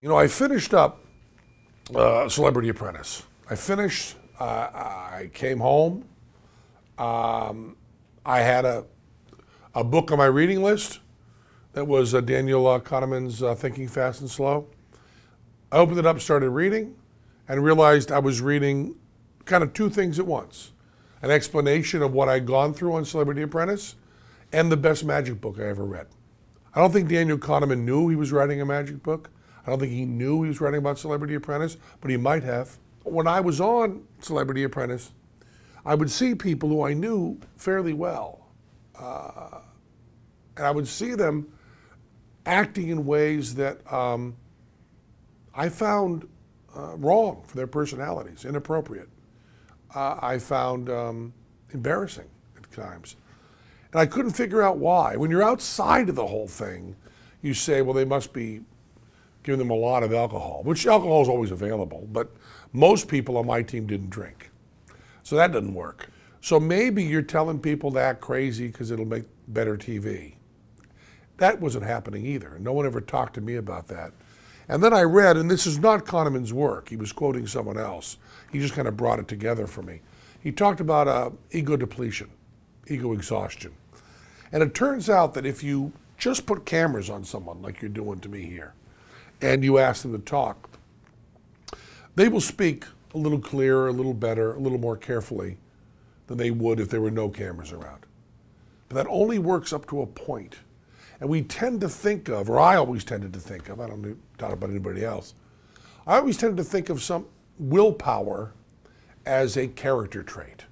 You know, I finished up Celebrity Apprentice. I came home. I had a book on my reading list that was Daniel Kahneman's Thinking Fast and Slow. I opened it up, started reading, and realized I was reading kind of two things at once. An explanation of what I'd gone through on Celebrity Apprentice and the best magic book I ever read. I don't think Daniel Kahneman knew he was writing a magic book. I don't think he knew he was writing about Celebrity Apprentice, but he might have. When I was on Celebrity Apprentice, I would see people who I knew fairly well. And I would see them acting in ways that I found wrong for their personalities, inappropriate. I found embarrassing at times. And I couldn't figure out why. When you're outside of the whole thing, you say, well, they must be giving them a lot of alcohol, which alcohol is always available, but most people on my team didn't drink. So that doesn't work. So maybe you're telling people to act crazy because it'll make better TV. That wasn't happening either. No one ever talked to me about that. And then I read, and this is not Kahneman's work, he was quoting someone else. He just kind of brought it together for me. He talked about ego depletion, ego exhaustion. And it turns out that if you just put cameras on someone like you're doing to me here, and you ask them to talk, they will speak a little clearer, a little better, a little more carefully than they would if there were no cameras around. But that only works up to a point. And we tend to think of, or I always tended to think of, I don't talk about anybody else, I always tended to think of some willpower as a character trait.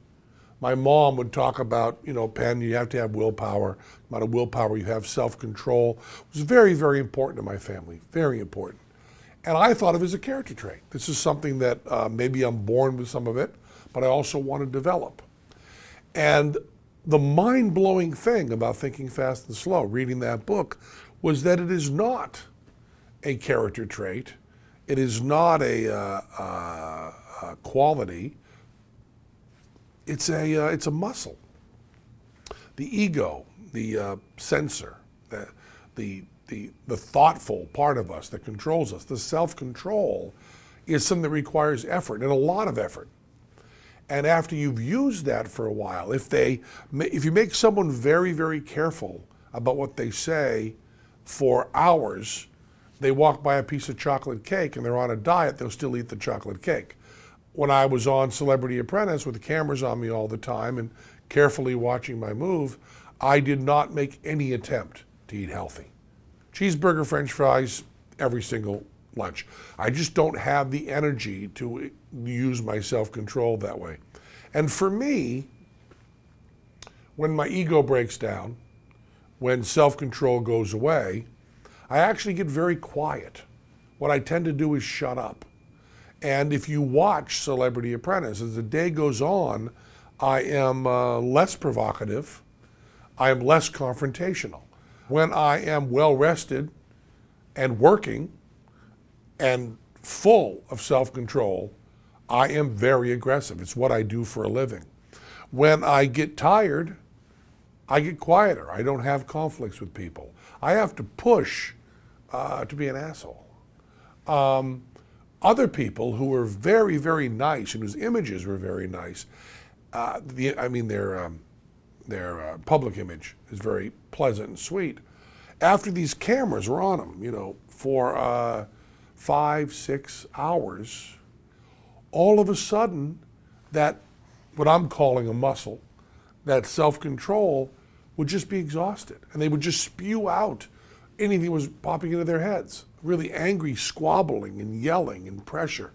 My mom would talk about, you know, Penn, you have to have willpower. The amount of willpower you have, self-control. It was very, very important to my family, very important. And I thought of it as a character trait. This is something that maybe I'm born with some of it, but I also want to develop. And the mind-blowing thing about Thinking Fast and Slow, reading that book, was that it is not a character trait. It is not a quality. It's a muscle. The ego, the sensor, the thoughtful part of us that controls us, the self-control, is something that requires effort, and a lot of effort. And after you've used that for a while, if you make someone very, very careful about what they say for hours, they walk by a piece of chocolate cake and they're on a diet, they'll still eat the chocolate cake. When I was on Celebrity Apprentice with the cameras on me all the time and carefully watching my move, I did not make any attempt to eat healthy. Cheeseburger, French fries, every single lunch. I just don't have the energy to use my self-control that way. And for me, when my ego breaks down, when self-control goes away, I actually get very quiet. What I tend to do is shut up. And if you watch Celebrity Apprentice, as the day goes on, I am less provocative, I am less confrontational. When I am well rested and working and full of self-control, I am very aggressive. It's what I do for a living. When I get tired, I get quieter. I don't have conflicts with people. I have to push to be an asshole. Other people who were very, very nice and whose images were very nice, their public image is very pleasant and sweet. After these cameras were on them, you know, for 5, 6 hours, all of a sudden, that, what I'm calling a muscle, that self-control would just be exhausted. And they would just spew out anything that was popping into their heads. Really angry squabbling and yelling and pressure.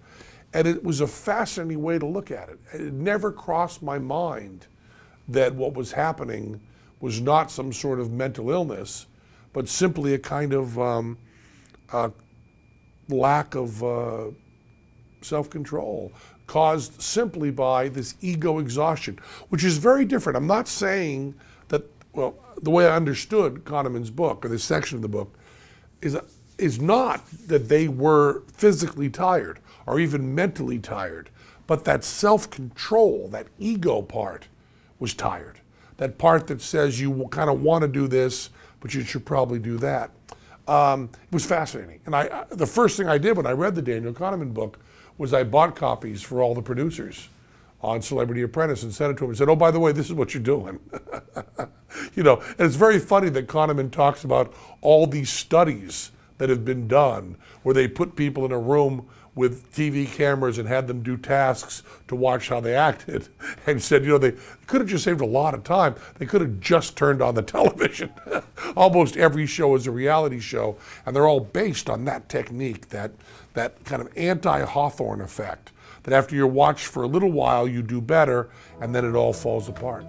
And it was a fascinating way to look at it. It never crossed my mind that what was happening was not some sort of mental illness, but simply a kind of lack of self-control caused simply by this ego exhaustion, which is very different. I'm not saying that, well, the way I understood Kahneman's book, or this section of the book, is not that they were physically tired or even mentally tired, but that self-control, that ego part, was tired. That part that says you kind of want to do this, but you should probably do that. It was fascinating. And the first thing I did when I read the Daniel Kahneman book was I bought copies for all the producers on Celebrity Apprentice and sent it to them and said, oh, by the way, this is what you're doing. You know, and it's very funny that Kahneman talks about all these studies that have been done where they put people in a room with TV cameras and had them do tasks to watch how they acted, and said, you know, they could have just saved a lot of time. They could have just turned on the television. Almost every show is a reality show, and they're all based on that technique, that kind of anti-Hawthorne effect, that after you're watched for a little while, you do better, and then it all falls apart.